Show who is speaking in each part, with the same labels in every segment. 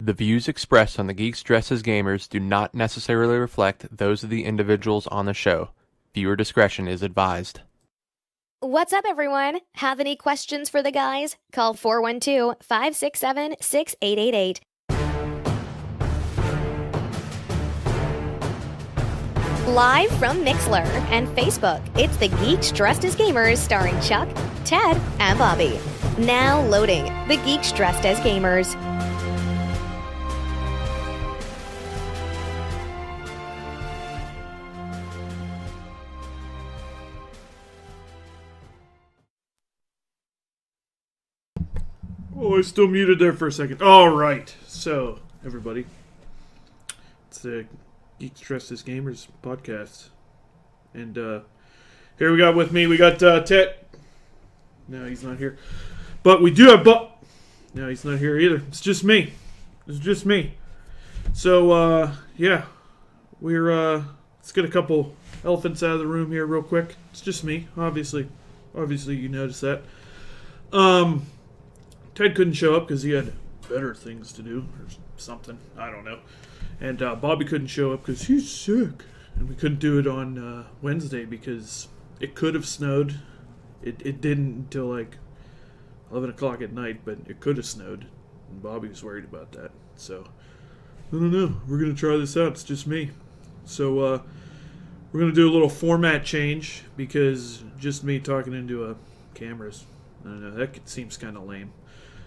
Speaker 1: The views expressed on the Geeks Dressed as Gamers do not necessarily reflect those of the individuals on the show. Viewer discretion is advised.
Speaker 2: What's up, everyone? Have any questions for the guys? Call 412-567-6888. Live from Mixlr and Facebook, it's the Geeks Dressed as Gamers starring Chuck, Ted, and Bobby. Now loading the Geeks Dressed as Gamers.
Speaker 3: Oh, I still muted there for a second. All right. So, everybody, it's the Geeks Dressed as Gamers podcast. And here we got with me, we got Ted. No, he's not here. But we do have Bob. No, he's not here either. It's just me. It's just me. So, yeah. Let's get a couple elephants out of the room here real quick. It's just me, obviously. Obviously, you noticed that. Ted couldn't show up because he had better things to do or something. I don't know. And Bobby couldn't show up because he's sick. And we couldn't do it on Wednesday because it could have snowed. It didn't until like 11 o'clock at night, but it could have snowed. And Bobby was worried about that. So, I don't know. We're going to try this out. It's just me. So, we're going to do a little format change because just me talking into cameras. I don't know. That seems kind of lame.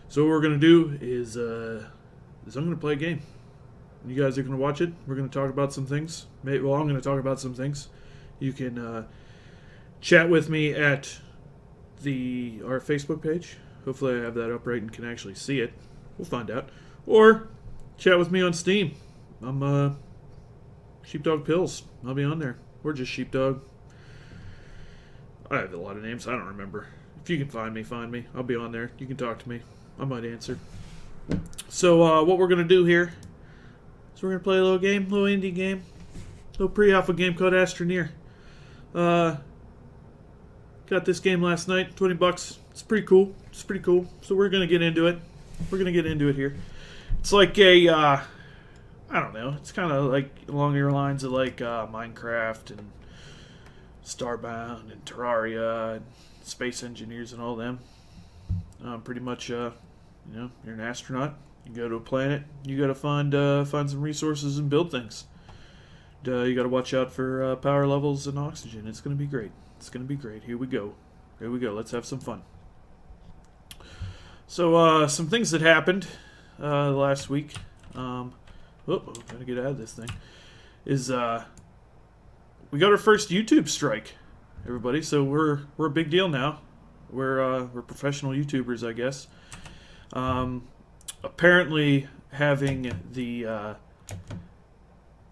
Speaker 3: So what we're going to do is I'm going to play a game. You guys are going to watch it. We're going to talk about some things. Well, I'm going to talk about some things. You can chat with me at our Facebook page. Hopefully I have that up right and can actually see it. We'll find out. Or chat with me on Steam. I'm Sheepdog Pills. I'll be on there. Or just Sheepdog. I have a lot of names. I don't remember. If you can find me. I'll be on there. You can talk to me. I might answer. So, what we're going to do here is we're going to play a little game, a little indie game, a little pre-alpha game called Astroneer. Got this game last night, $20. It's pretty cool. So we're going to get into it. Here. It's like I don't know. It's kind of like along your lines of like Minecraft and Starbound and Terraria and Space Engineers and all them. Pretty much, you're an astronaut. You go to a planet. You got to find some resources and build things. You got to watch out for power levels and oxygen. It's going to be great. Here we go. Let's have some fun. So, some things that happened last week. Gotta get out of this thing. Is we got our first YouTube strike, everybody. So we're a big deal now. We're professional YouTubers, I guess. Apparently having the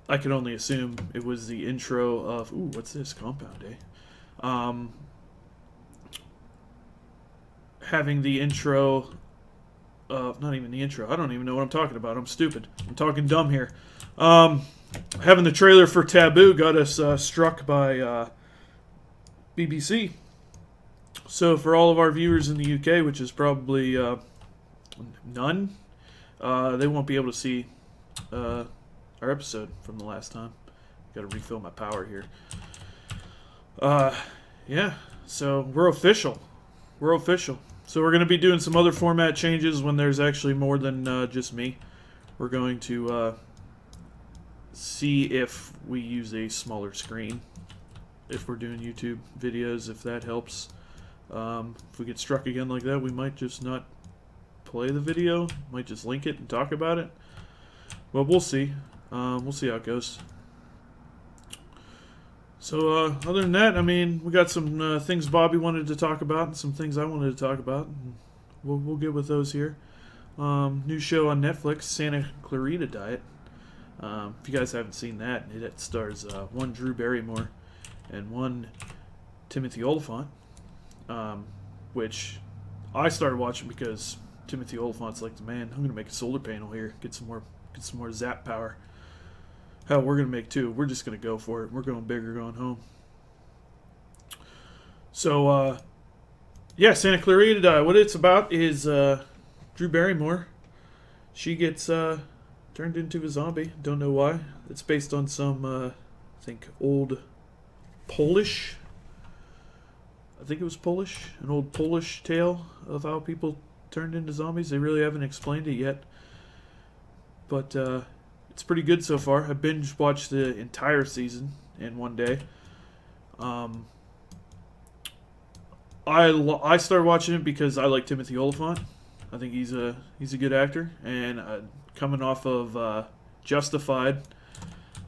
Speaker 3: I can only assume it was the intro of what's this? Compound Day. Having the intro of not even the intro. I don't even know what I'm talking about. I'm stupid. I'm talking dumb here. Having the trailer for Taboo got us struck by BBC. So for all of our viewers in the UK, which is probably none, they won't be able to see our episode from the last time. Got to refill my power here. Yeah, so we're official. So we're going to be doing some other format changes when there's actually more than just me. We're going to see if we use a smaller screen if we're doing YouTube videos, if that helps. If we get struck again like that, we might just not play the video. Might just link it and talk about it. Well, we'll see. We'll see how it goes. So, other than that, I mean, we got some things Bobby wanted to talk about and some things I wanted to talk about. We'll get with those here. New show on Netflix, Santa Clarita Diet. If you guys haven't seen that, it stars one Drew Barrymore and one Timothy Olyphant. Which I started watching because Timothy Olyphant's like the man. I'm gonna make a solar panel here, get some more zap power. Hell, we're gonna make two. We're just gonna go for it. We're going big or going home. So, Santa Clarita Diet. What it's about is Drew Barrymore. She gets turned into a zombie. Don't know why. It's based on some, I think, old Polish. I think it was Polish. An old Polish tale of how people turned into zombies. They really haven't explained it yet. But it's pretty good so far. I binge watched the entire season in one day. I started watching it because I like Timothy Olyphant. I think he's a good actor, and coming off of Justified,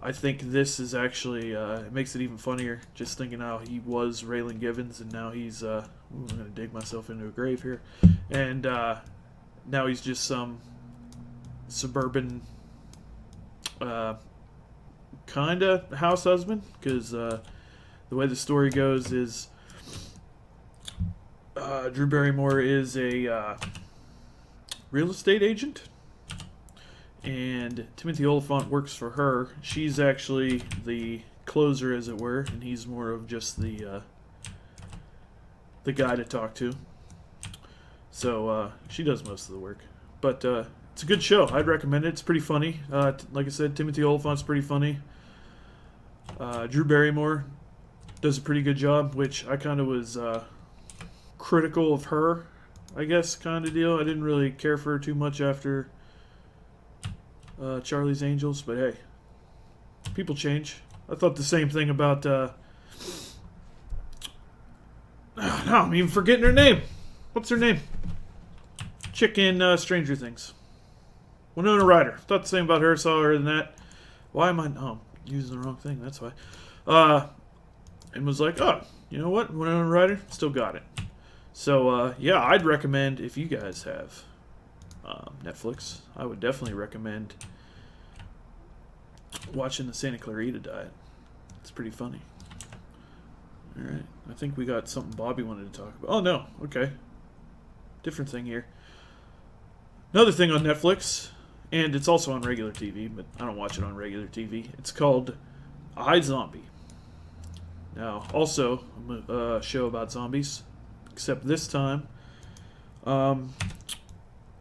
Speaker 3: I think this is actually it makes it even funnier. Just thinking how he was Raylan Givens, and now he's I'm gonna dig myself into a grave here, and now he's just some suburban kind of house husband, because the way the story goes is Drew Barrymore is a real estate agent, and Timothy Olyphant works for her. She's actually the closer, as it were, and he's more of just the guy to talk to. So she does most of the work. But it's a good show. I'd recommend it. It's pretty funny. Like I said, Timothy Olyphant's pretty funny. Drew Barrymore does a pretty good job, which I kind of was critical of her, I guess, kind of deal. I didn't really care for her too much after Charlie's Angels, but hey, people change. I thought the same thing about now I'm even forgetting her name. What's her name? Chick in Stranger Things. Winona Ryder. Thought the same about her. Saw her in that. Why am I... Oh, I'm using the wrong thing. That's why. And was like, oh, you know what? Winona Ryder still got it. So, yeah, I'd recommend, if you guys have Netflix, I would definitely recommend watching the Santa Clarita Diet. It's pretty funny. Alright, I think we got something Bobby wanted to talk about. Oh, no, okay. Different thing here. Another thing on Netflix, and it's also on regular TV, but I don't watch it on regular TV. It's called iZombie. Now, also a show about zombies, except this time,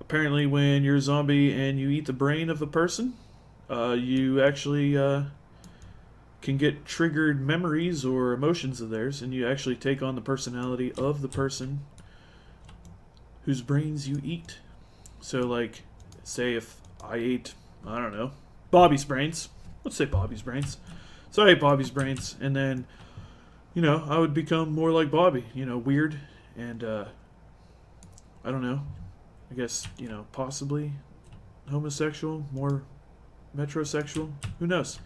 Speaker 3: apparently when you're a zombie and you eat the brain of a person, you actually can get triggered memories or emotions of theirs, and you actually take on the personality of the person whose brains you eat. So, like, say if I ate, I don't know, Bobby's brains. Let's say Bobby's brains. So I ate Bobby's brains, and then, you know, I would become more like Bobby. You know, weird, and, I don't know. I guess, you know, possibly homosexual, more metrosexual. Who knows?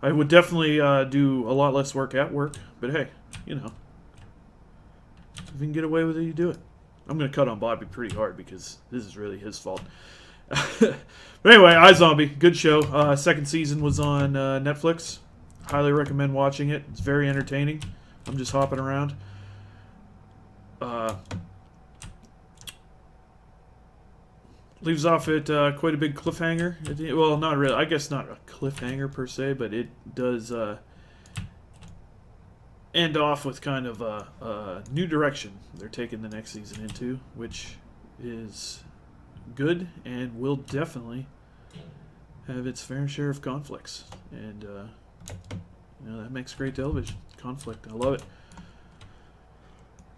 Speaker 3: I would definitely do a lot less work at work, but hey, you know, if you can get away with it, you do it. I'm going to cut on Bobby pretty hard because this is really his fault. But anyway, iZombie, good show. Second season was on Netflix. Highly recommend watching it. It's very entertaining. I'm just hopping around. Leaves off at quite a big cliffhanger. Well, not really. I guess not a cliffhanger per se, but it does end off with kind of a new direction they're taking the next season into, which is good and will definitely have its fair share of conflicts. And, you know, that makes great television. Conflict. I love it.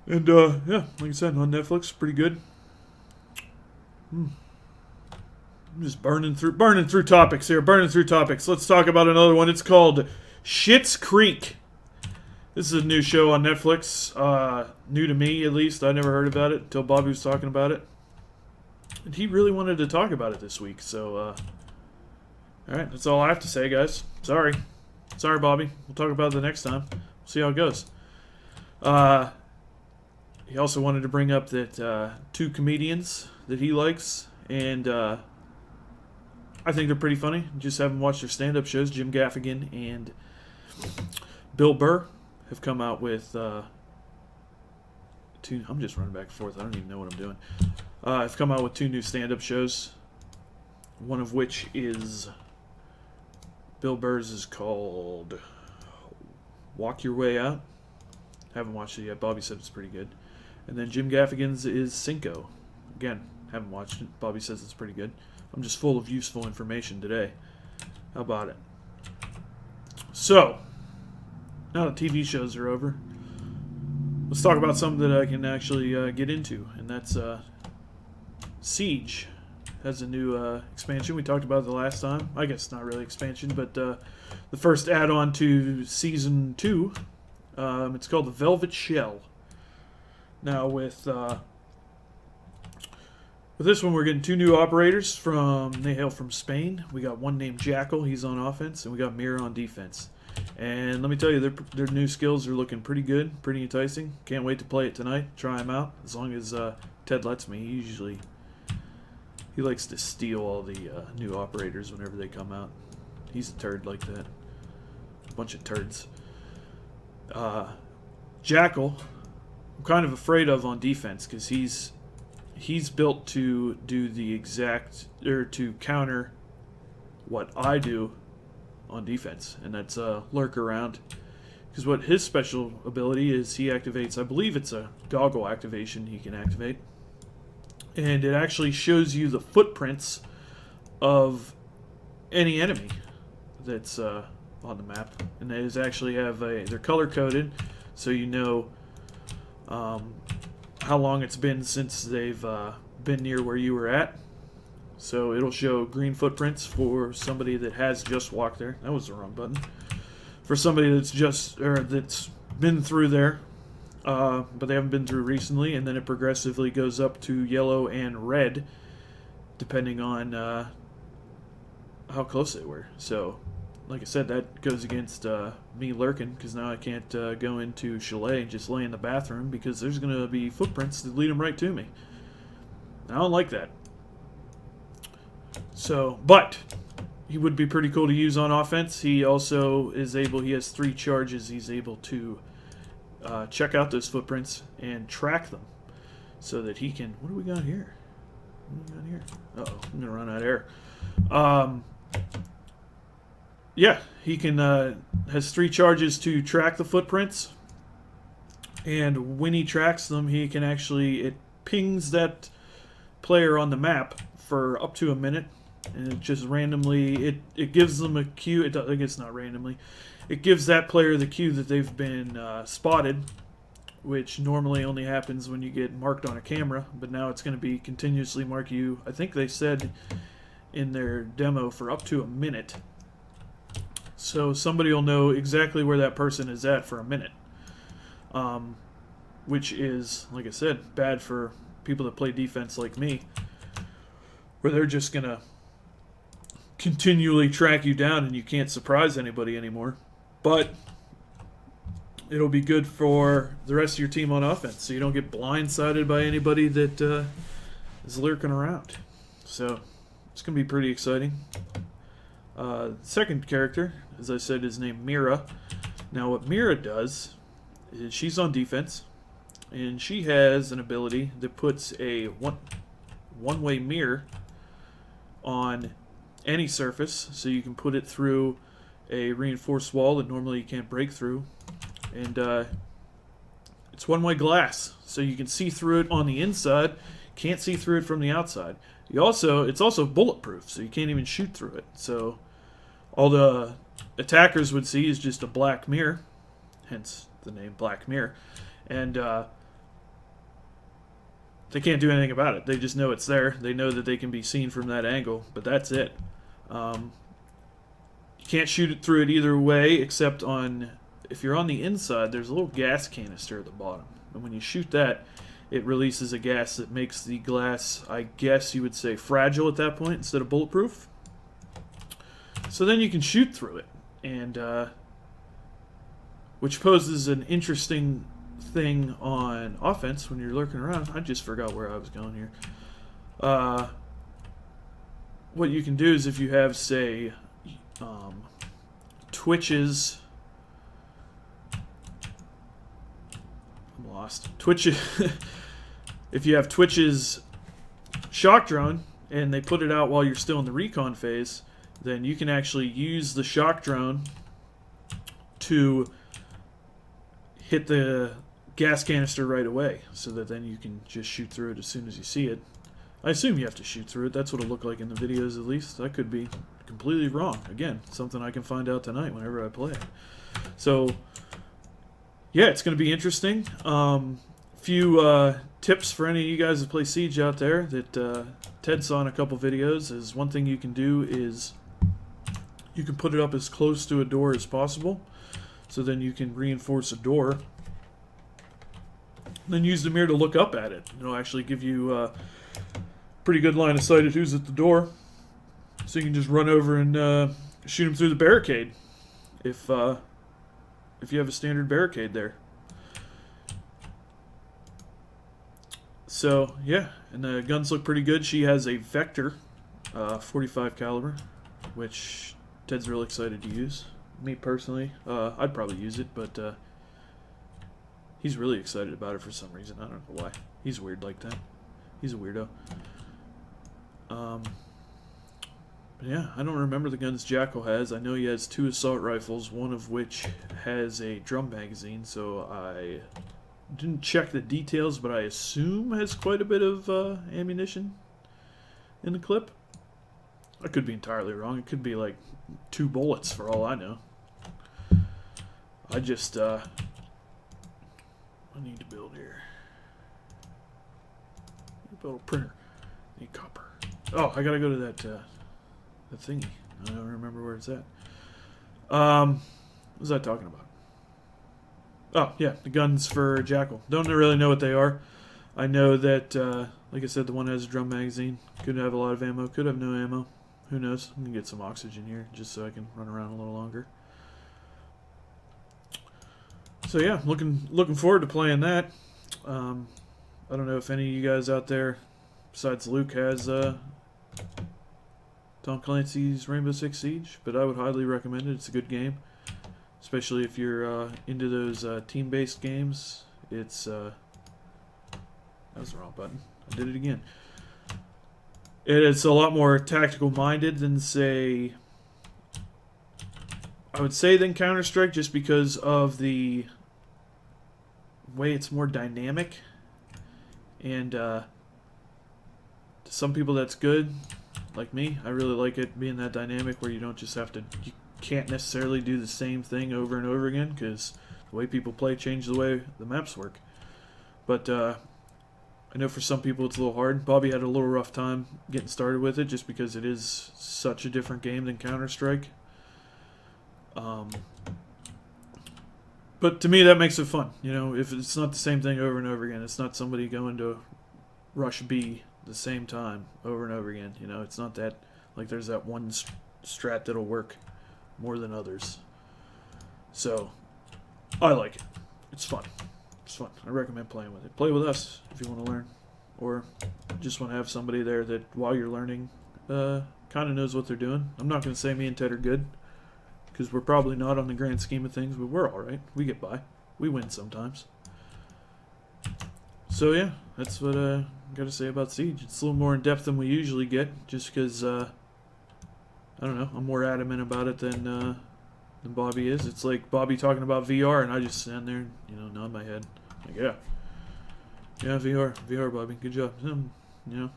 Speaker 3: And, yeah, like I said, on Netflix, pretty good. I'm just burning through topics here. Let's talk about another one. It's called Schitt's Creek. This is a new show on Netflix. New to me, at least. I never heard about it until Bobby was talking about it. And he really wanted to talk about it this week. So, alright, that's all I have to say, guys. Sorry, Bobby. We'll talk about it the next time. We'll see how it goes. He also wanted to bring up that two comedians that he likes, and I think they're pretty funny. Just haven't watched their stand-up shows. Jim Gaffigan and Bill Burr have come out with two... I'm just running back and forth. I don't even know what I'm doing. Have come out with two new stand-up shows. One of which is... Bill Burr's is called Walk Your Way Out. Haven't watched it yet. Bobby said it's pretty good. And then Jim Gaffigan's is Cinco. Again, haven't watched it. Bobby says it's pretty good. I'm just full of useful information today. How about it? So, now the TV shows are over, let's talk about something that I can actually get into, and that's Siege has a new expansion. We talked about it the last time. I guess not really expansion, but the first add-on to Season 2. It's called the Velvet Shell. Now with this one, we're getting 2 new operators. They hail from Spain. We got one named Jackal. He's on offense, and we got Mira on defense. And let me tell you, their new skills are looking pretty good, pretty enticing. Can't wait to play it tonight. Try them out as long as Ted lets me. He likes to steal all the new operators whenever they come out. He's a turd like that. A bunch of turds. Jackal, I'm kind of afraid of on defense because he's built to do the exact, or to counter what I do on defense, and that's lurk around. Because what his special ability is, he activates, I believe it's a goggle activation he can activate, and it actually shows you the footprints of any enemy that's on the map, and they actually have they're color coded, so you know how long it's been since they've been near where you were at. So it'll show green footprints for somebody that has just walked there. That was the wrong button. For somebody that's been through there, but they haven't been through recently, and then it progressively goes up to yellow and red, depending on how close they were. So, like I said, that goes against me lurking, because now I can't go into Chalet and just lay in the bathroom, because there's going to be footprints that lead them right to me. I don't like that. So, but he would be pretty cool to use on offense. He also is able, he has 3 charges. He's able to check out those footprints and track them so that he can, what do we got here? What do we got here? Uh-oh, I'm going to run out of air. Yeah, he can, has 3 charges to track the footprints. And when he tracks them, he can actually, it pings that player on the map for up to a minute, and it just randomly it gives them a cue. I guess not randomly, it gives that player the cue that they've been spotted, which normally only happens when you get marked on a camera, but now it's going to be continuously mark you. I think they said in their demo for up to a minute, so somebody will know exactly where that person is at for a minute, which is, like I said, bad for people that play defense like me, where they're just going to continually track you down and you can't surprise anybody anymore. But it'll be good for the rest of your team on offense, so you don't get blindsided by anybody that is lurking around. So it's going to be pretty exciting. Second character, as I said, is named Mira. Now what Mira does is she's on defense, and she has an ability that puts a one-way mirror on any surface, so you can put it through a reinforced wall that normally you can't break through, and it's one-way glass, so you can see through it on the inside, can't see through it from the outside. It's also bulletproof, so you can't even shoot through it. So all the attackers would see is just a black mirror, hence the name Black Mirror, and they can't do anything about it. They just know it's there. They know that they can be seen from that angle, but that's it. You can't shoot it through it either way, except if you're on the inside, there's a little gas canister at the bottom. And when you shoot that, it releases a gas that makes the glass, I guess you would say, fragile at that point instead of bulletproof. So then you can shoot through it, and which poses an interesting thing on offense when you're lurking around. I just forgot where I was going here. What you can do is, if you have, say, Twitch's, I'm lost. If you have Twitch's shock drone and they put it out while you're still in the recon phase, then you can actually use the shock drone to hit the gas canister right away, so that then you can just shoot through it as soon as you see it. I assume you have to shoot through it. That's what it looked like in the videos, at least. I could be completely wrong. Again, something I can find out tonight whenever I play it. So, yeah, it's going to be interesting. Few tips for any of you guys that play Siege out there that Ted saw in a couple videos is one thing you can do is you can put it up as close to a door as possible. So then you can reinforce a door. Then use the mirror to look up at it. It'll actually give you a pretty good line of sight at who's at the door. So you can just run over and shoot them through the barricade if you have a standard barricade there. So yeah, and the guns look pretty good. She has a Vector 45 caliber, which Ted's really excited to use. Me personally, I'd probably use it, but he's really excited about it for some reason. I don't know why. He's weird like that. He's a weirdo. But yeah, I don't remember the guns Jackal has. I know he has 2 assault rifles, one of which has a drum magazine, so I didn't check the details, but I assume has quite a bit of ammunition in the clip. I could be entirely wrong. It could be like 2 bullets for all I know. I just I need to build here. Build a printer. Need copper. Oh, I gotta go to that thingy. I don't remember where it's at. What was I talking about? Oh, yeah, the guns for Jackal. Don't really know what they are. I know that, like I said, the one has a drum magazine. Could have a lot of ammo. Could have no ammo. Who knows? I'm going to get some oxygen here just so I can run around a little longer. So, yeah, looking forward to playing that. I don't know if any of you guys out there, besides Luke, has Tom Clancy's Rainbow Six Siege, but I would highly recommend it. It's a good game. Especially if you're into those team-based games. It's that was the wrong button. I did it again. It's a lot more tactical-minded than, say, I would say than Counter-Strike, just because of the way it's more dynamic. And to some people that's good, like me. I really like it being that dynamic where you don't just have to... You can't necessarily do the same thing over and over again because the way people play changes the way the maps work. But I know for some people it's a little hard. Bobby had a little rough time getting started with it just because it is such a different game than Counter-Strike. But to me that makes it fun. You know, if it's not the same thing over and over again, it's not somebody going to rush B the same time over and over again. You know, it's not that like there's that one strat that'll work more than others. So I like it. It's fun. It's fun. I recommend playing with it. Play with us if you want to learn, or just want to have somebody there that while you're learning kind of knows what they're doing. I'm not going to say me and Ted are good because we're probably not on the grand scheme of things, but we're all right. We get by. We win sometimes. So yeah, that's what I got to say about Siege. It's a little more in depth than we usually get, just because I don't know. I'm more adamant about it than Bobby is. It's like Bobby talking about VR, and I just stand there and, you know, nod my head. Like, yeah, VR, Bobby, good job. You know,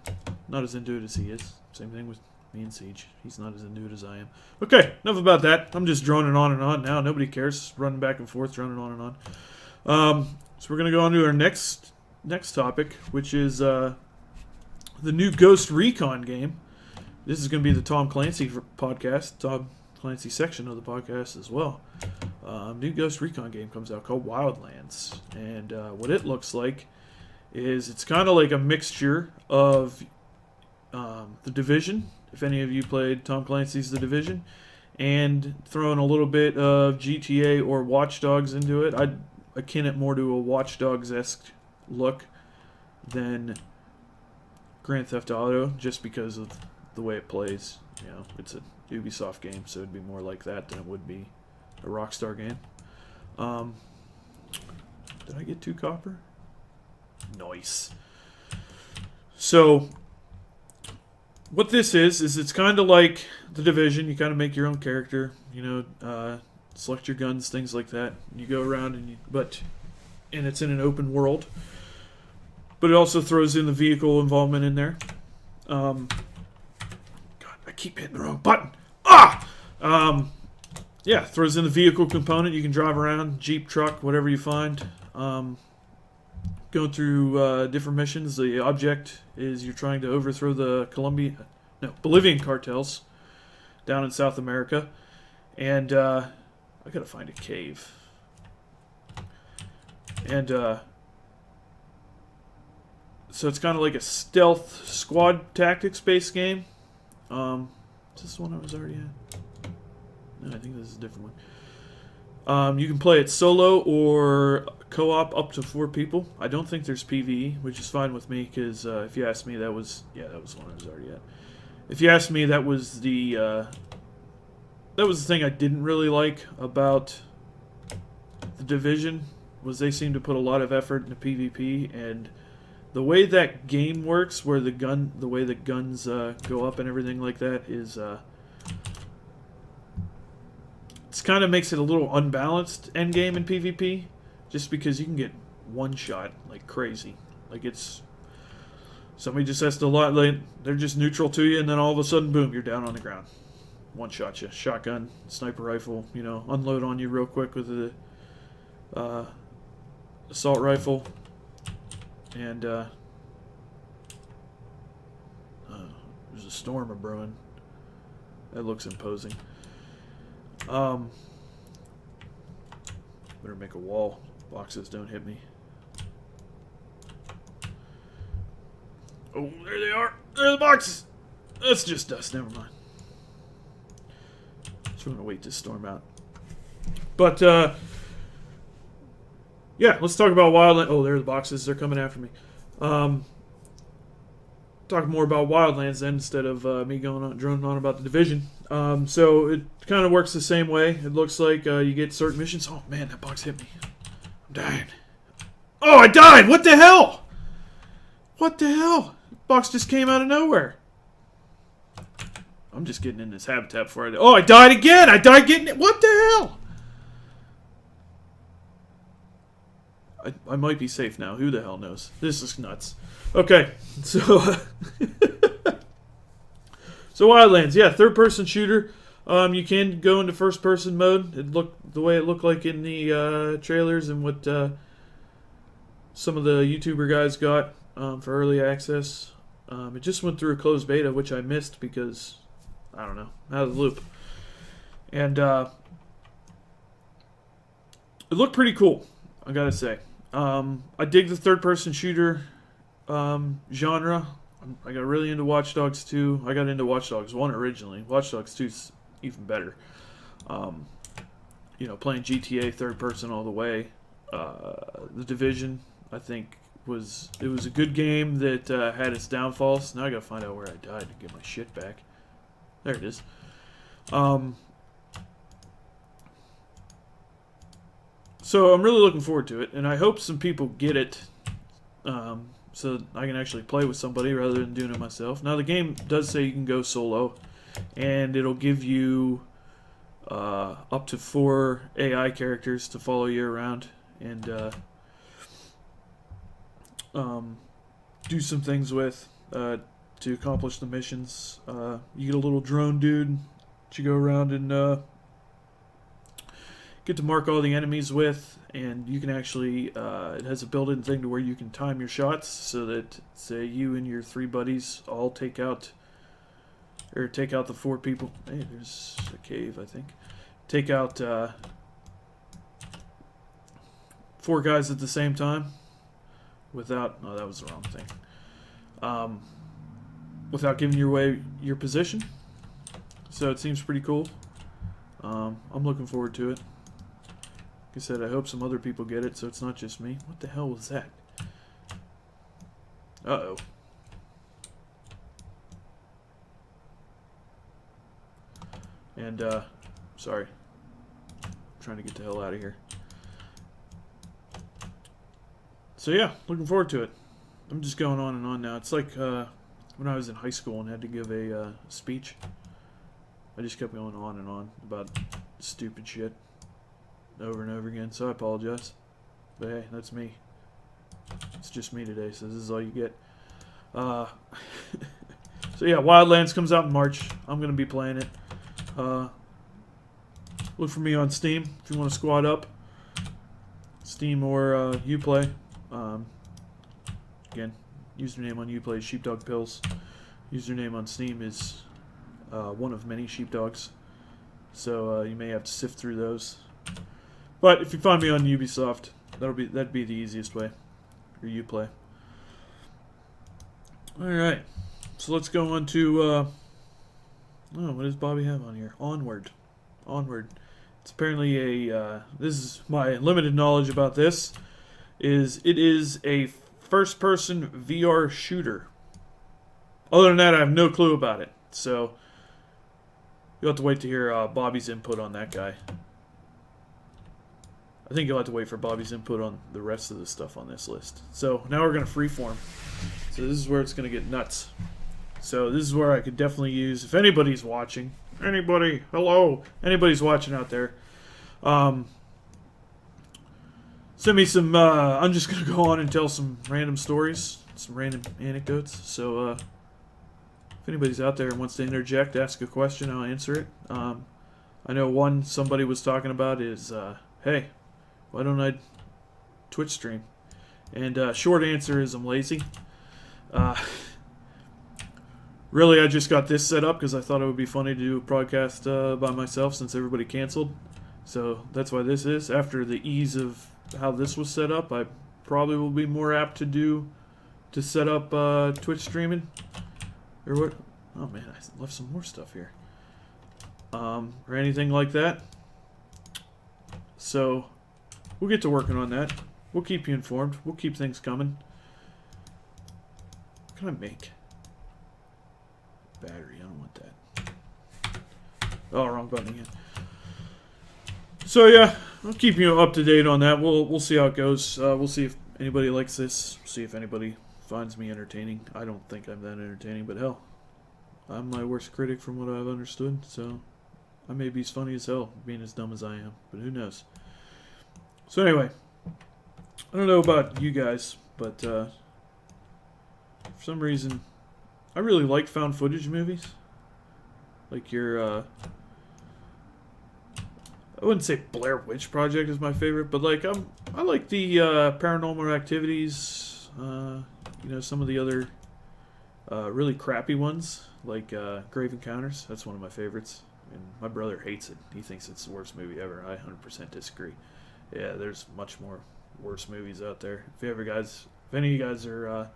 Speaker 3: not as into it as he is. Same thing with me and Siege. He's not as into it as I am. Okay, enough about that. I'm just droning on and on now. Nobody cares. Running back and forth, droning on and on. So we're gonna go on to our next topic, which is the new Ghost Recon game. This is going to be the Tom Clancy podcast, Tom Clancy section of the podcast as well. New Ghost Recon game comes out called Wildlands. And what it looks like is it's kind of like a mixture of The Division, if any of you played Tom Clancy's The Division, and throwing a little bit of GTA or Watch Dogs into it. I'd akin it more to a Watch Dogs-esque look than Grand Theft Auto, just because of the way it plays. You know, it's a Ubisoft game, so it'd be more like that than it would be a Rockstar game. Did I get 2 copper? Nice. So what this is it's kind of like The Division. You kind of make your own character, you know, select your guns, things like that. You go around and it's in an open world. But it also throws in the vehicle involvement in there. God, I keep hitting the wrong button. Ah! Yeah, throws in the vehicle component. You can drive around, Jeep, truck, whatever you find. Going through different missions. The object is you're trying to overthrow the Bolivian cartels down in South America. And I gotta find a cave. And so it's kind of like a stealth squad tactics based game. Is this the one I was already at? No, I think this is a different one. You can play it solo or co-op up to 4 people. I don't think there's PvE, which is fine with me because if you ask me, that was the one I was already at. If you ask me, that was the thing I didn't really like about the Division, was they seem to put a lot of effort into PvP, and the way that game works, where the way the guns go up and everything like that, is it kind of makes it a little unbalanced end game in PvP, just because you can get one shot like crazy. Like it's somebody just has to they're just neutral to you, and then all of a sudden, boom, you're down on the ground. One shot you, shotgun, sniper rifle, unload on you real quick with the assault rifle, and there's a storm a-brewing. That looks imposing. Better make a wall. Boxes don't hit me. Oh, there they are. There are the boxes. That's just dust. Never mind. Just want to wait this storm out. But, yeah, let's talk about Wildlands. Oh, there are the boxes. They're coming after me. Talk more about Wildlands then, instead of me droning on about the Division. So it kind of works the same way. It looks like you get certain missions. Oh man, that box hit me. I'm dying. Oh, I died! What the hell? What the hell? The box just came out of nowhere. I'm just getting in this habitat before I die. Oh, I died again! I died getting it. What the hell? I might be safe now. Who the hell knows? This is nuts. Okay, so Wildlands, yeah, third-person shooter. You can go into first-person mode. It looked the way it looked like in the trailers and what some of the YouTuber guys got for early access. It just went through a closed beta, which I missed because I don't know, out of the loop. And it looked pretty cool, I gotta say. I dig the third-person shooter genre. I got really into Watch Dogs 2. I got into Watch Dogs 1 originally. Watch Dogs 2's even better. Playing GTA third person all the way. The Division, I think, was a good game that had its downfalls. Now I gotta find out where I died to get my shit back. There it is. So I'm really looking forward to it, and I hope some people get it. So I can actually play with somebody rather than doing it myself. Now the game does say you can go solo, and it'll give you up to 4 AI characters to follow you around and do some things with to accomplish the missions. You get a little drone dude that you go around and get to mark all the enemies with, and you can actually it has a built-in thing to where you can time your shots so that, say, you and your 3 buddies all take out the 4 people. Hey, there's a cave, I think. Take out 4 guys at the same time without, no, that was the wrong thing, without giving away your position. So it seems pretty cool. I'm looking forward to it. Like I said, I hope some other people get it so it's not just me. What the hell was that? Uh-oh. And, sorry. I'm trying to get the hell out of here. So yeah, looking forward to it. I'm just going on and on now. It's like when I was in high school and had to give a speech. I just kept going on and on about stupid shit over and over again, so I apologize. But hey, that's me. It's just me today, so this is all you get. So yeah, Wildlands comes out in March. I'm gonna be playing it. Look for me on Steam if you want to squad up. Steam or Uplay. Again, username on Uplay is Sheepdog Pills. Username on Steam is one of many sheepdogs. So you may have to sift through those. But if you find me on Ubisoft, that'd be the easiest way. Or Uplay. Alright. So let's go on to what does Bobby have on here? Onward. It's apparently a this is my limited knowledge about this. It is a first-person VR shooter. Other than that, I have no clue about it. So you'll have to wait to hear Bobby's input on that guy. I think you'll have to wait for Bobby's input on the rest of the stuff on this list. So now we're going to freeform. So this is where it's going to get nuts. So this is where I could definitely use, if anybody's watching, anybody's watching out there, send me some, I'm just going to go on and tell some random stories, some random anecdotes. So if anybody's out there and wants to interject, ask a question, I'll answer it. I know one somebody was talking about is, hey, why don't I Twitch stream? And short answer is I'm lazy. Really, I just got this set up because I thought it would be funny to do a broadcast by myself since everybody canceled. So that's why this is. After the ease of how this was set up, I probably will be more apt to set up Twitch streaming. Or what? Oh man, I left some more stuff here. Or anything like that. So we'll get to working on that. We'll keep you informed. We'll keep things coming. What can I make? Battery, I don't want that. Oh, wrong button again. So yeah, I'll keep you up to date on that. We'll see how it goes. We'll see if anybody likes this. See if anybody finds me entertaining. I don't think I'm that entertaining, but hell, I'm my worst critic from what I've understood. So I may be as funny as hell, being as dumb as I am, but who knows? So anyway, I don't know about you guys, but for some reason, I really like found footage movies. Like your, I wouldn't say Blair Witch Project is my favorite, but like I like the Paranormal Activities. You know, some of the other really crappy ones, like Grave Encounters. That's one of my favorites. And my brother hates it. He thinks it's the worst movie ever. I 100% disagree. Yeah, there's much more worse movies out there. If any of you guys are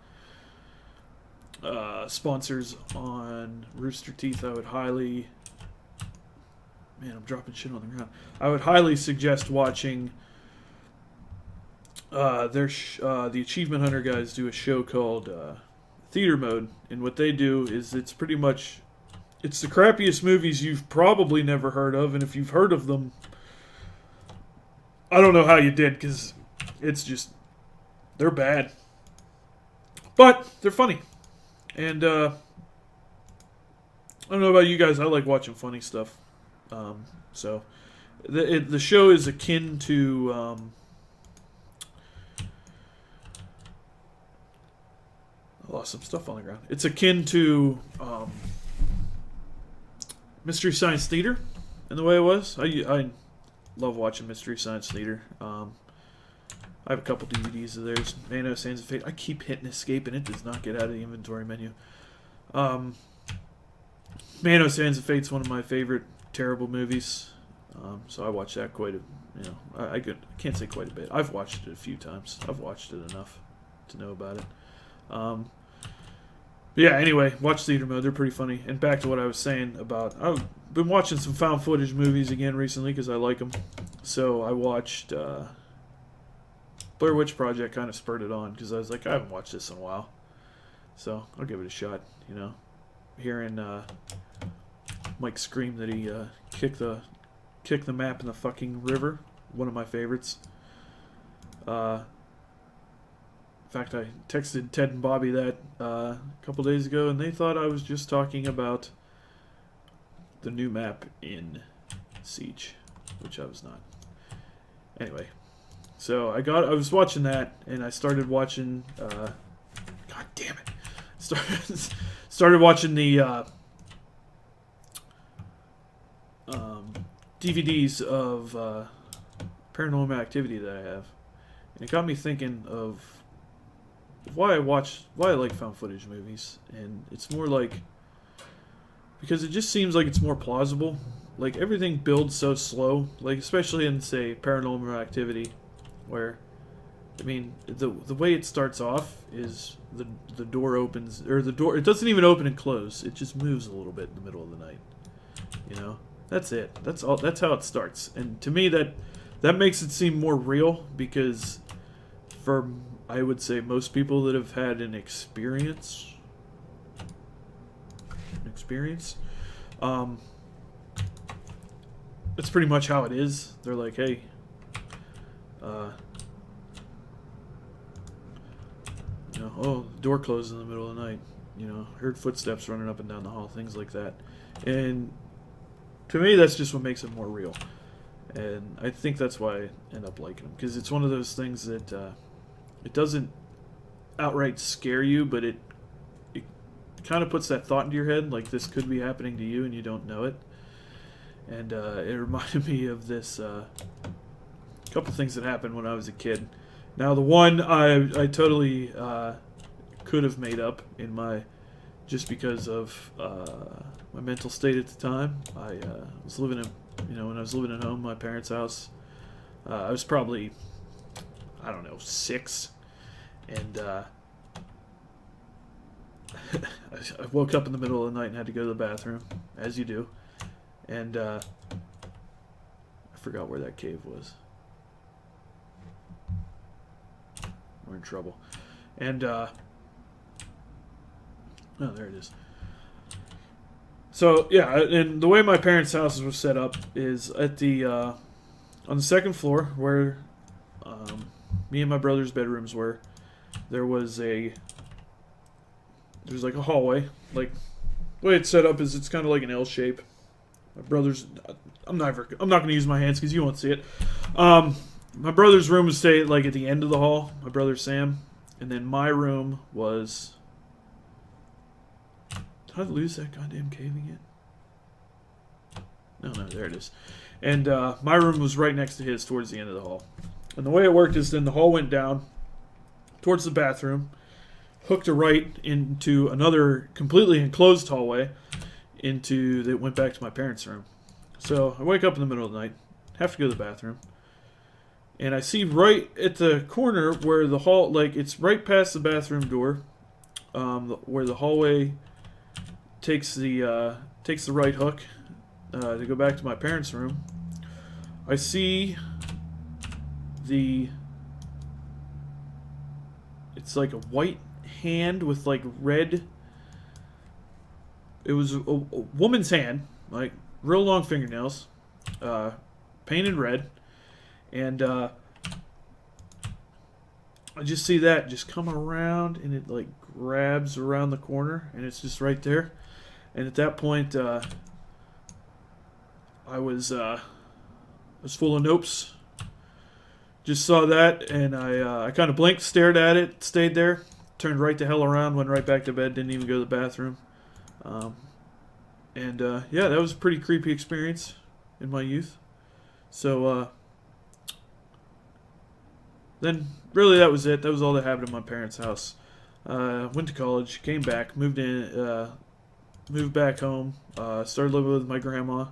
Speaker 3: sponsors on Rooster Teeth, I would highly... Man, I'm dropping shit on the ground. I would highly suggest watching the Achievement Hunter guys do a show called Theater Mode, and what they do is it's pretty much... It's the crappiest movies you've probably never heard of, and if you've heard of them, I don't know how you did, because it's just... They're bad. But they're funny. And I don't know about you guys, I like watching funny stuff. So the show is akin to I lost some stuff on the ground. It's akin to Mystery Science Theater in the way it was. I love watching Mystery Science Theater. I have a couple DVDs of theirs. Manos, Sands of Fate. I keep hitting escape and it does not get out of the inventory menu. Manos, Sands of Fate's one of my favorite terrible movies. So I watch that quite a, I can't say quite a bit. I've watched it a few times. I've watched it enough to know about it. Yeah, anyway, watch Theater Mode. They're pretty funny. And back to what I was saying about, I've been watching some found footage movies again recently because I like them. So I watched Blair Witch Project, kind of spurred it on because I was like, I haven't watched this in a while. So I'll give it a shot, Hearing Mike scream that he kicked the map in the fucking river. One of my favorites. In fact, I texted Ted and Bobby that a couple days ago, and they thought I was just talking about the new map in Siege, which I was not. Anyway, so I was watching that, and I started watching. God damn it! started watching the DVDs of Paranormal Activity that I have, and it got me thinking of why I like found footage movies, and it's more like because it just seems like it's more plausible. Like everything builds so slow, like especially in say Paranormal Activity, where I mean the way it starts off is the door opens, or the door, it doesn't even open and close, it just moves a little bit in the middle of the night. You know, that's it. That's all. That's how it starts. And to me, that makes it seem more real because, for I would say most people that have had an experience, that's pretty much how it is. They're like, hey, you know, oh, the door closed in the middle of the night. You know, heard footsteps running up and down the hall, things like that. And to me, that's just what makes it more real. And I think that's why I end up liking them. Because it's one of those things that it doesn't outright scare you, but it kind of puts that thought into your head, like this could be happening to you and you don't know it. And it reminded me of this couple things that happened when I was a kid. Now, the one I totally could have made up in my, just because of my mental state at the time. I was living in, when I was living at home, my parents' house. I was probably, I don't know, 6, and I woke up in the middle of the night and had to go to the bathroom, as you do, and I forgot where that cave was. We're in trouble. And oh, there it is. So yeah, and the way my parents' houses were set up is at the on the second floor where me and my brother's bedrooms were. There's like a hallway. Like the way it's set up is it's kind of like an L shape. My brother's, I'm not going to use my hands because you won't see it. My brother's room would stay like at the end of the hall. My brother Sam, and then my room was. Did I lose that goddamn caving yet? No, there it is. And my room was right next to his towards the end of the hall. And the way it worked is then the hall went down towards the bathroom, hooked a right into another completely enclosed hallway that went back to my parents' room. So I wake up in the middle of the night, have to go to the bathroom, and I see right at the corner where the hall, like it's right past the bathroom door, where the hallway takes the right hook to go back to my parents' room. I see it's like a white hand with like red. It was a woman's hand, like real long fingernails, painted red, and I just see that just come around, and it like grabs around the corner, and it's just right there. And at that point, I was full of nopes. Just saw that, and I kind of blinked, stared at it, stayed there, turned right the hell around, went right back to bed, didn't even go to the bathroom. Yeah, that was a pretty creepy experience in my youth. So, then, really, that was it. That was all that happened in my parents' house. Went to college, came back, moved back home, started living with my grandma,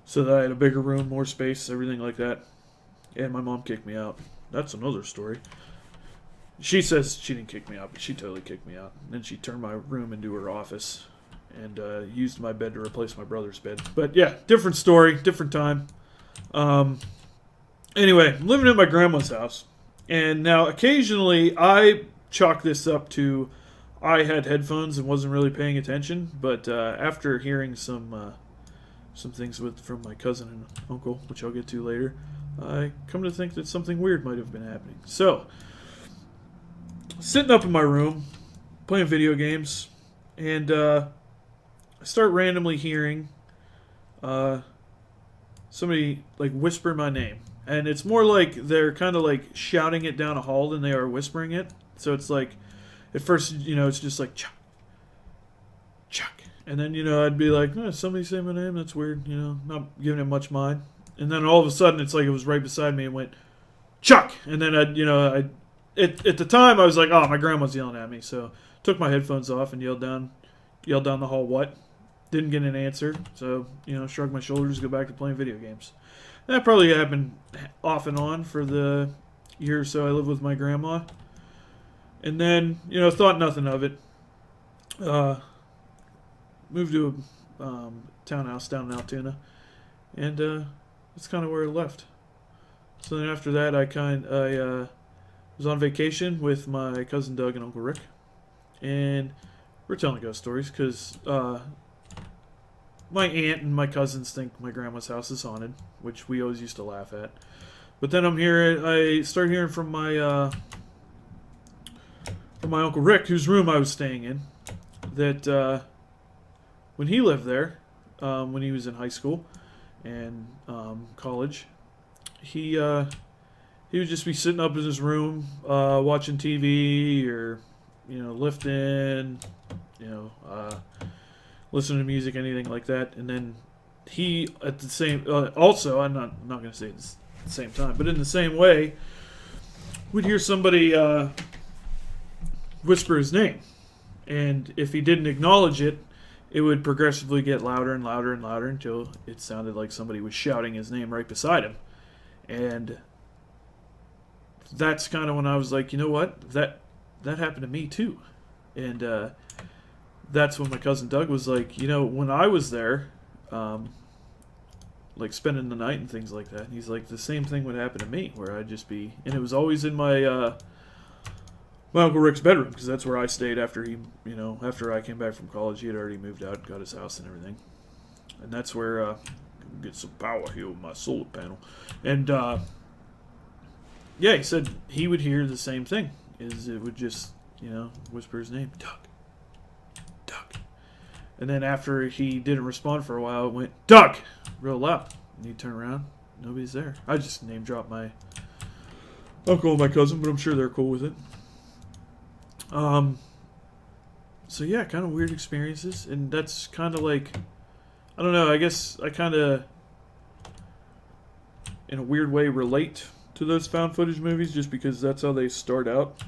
Speaker 3: so that I had a bigger room, more space, everything like that. And my mom kicked me out. That's another story. She says she didn't kick me out, but she totally kicked me out. And then she turned my room into her office and used my bed to replace my brother's bed. But yeah, different story, different time. Anyway, I'm living at my grandma's house. And now occasionally I chalk this up to I had headphones and wasn't really paying attention. But after hearing some things from my cousin and uncle, which I'll get to later, I come to think that something weird might have been happening. So, sitting up in my room, playing video games, and I start randomly hearing somebody like whisper my name. And it's more like they're kind of like shouting it down a hall than they are whispering it. So it's like, at first, it's just like, cha, And then, I'd be like, somebody say my name. That's weird. Not giving it much mind. And then all of a sudden, it's like it was right beside me and went, Chuck! And then at the time, I was like, oh, my grandma's yelling at me. So took my headphones off and yelled down the hall, what? Didn't get an answer. So, shrugged my shoulders, go back to playing video games. And that probably happened off and on for the year or so I lived with my grandma. And then, thought nothing of it. Moved to a townhouse down in Altoona. And that's kind of where it left. So then after that, I was on vacation with my cousin Doug and Uncle Rick. And we're telling ghost stories because my aunt and my cousins think my grandma's house is haunted, which we always used to laugh at. But then I start hearing from my Uncle Rick, whose room I was staying in, that when he lived there, when he was in high school and college, he would just be sitting up in his room watching TV or lifting, listening to music, anything like that. And then he at the same also, I'm not going to say this at the same time, but in the same way, would hear somebody whisper his name, and if he didn't acknowledge it, it would progressively get louder and louder and louder until it sounded like somebody was shouting his name right beside him. And that's kind of when I was like, you know what, that happened to me too. And that's when my cousin Doug was like, when I was there, like spending the night and things like that, he's like, the same thing would happen to me, where I'd just be, and it was always in my Uncle Rick's bedroom, because that's where I stayed after after I came back from college. He had already moved out, got his house and everything. And that's where get some power here with my solar panel. And he said he would hear the same thing. Is it would just, whisper his name, Doug. Doug. And then after he didn't respond for a while, it went, Doug! Real loud. And he'd turn around, nobody's there. I just name dropped my uncle and my cousin, but I'm sure they're cool with it. So yeah, kind of weird experiences, and that's kind of like, I don't know, I guess I kind of, in a weird way, relate to those found footage movies, just because that's how they start out,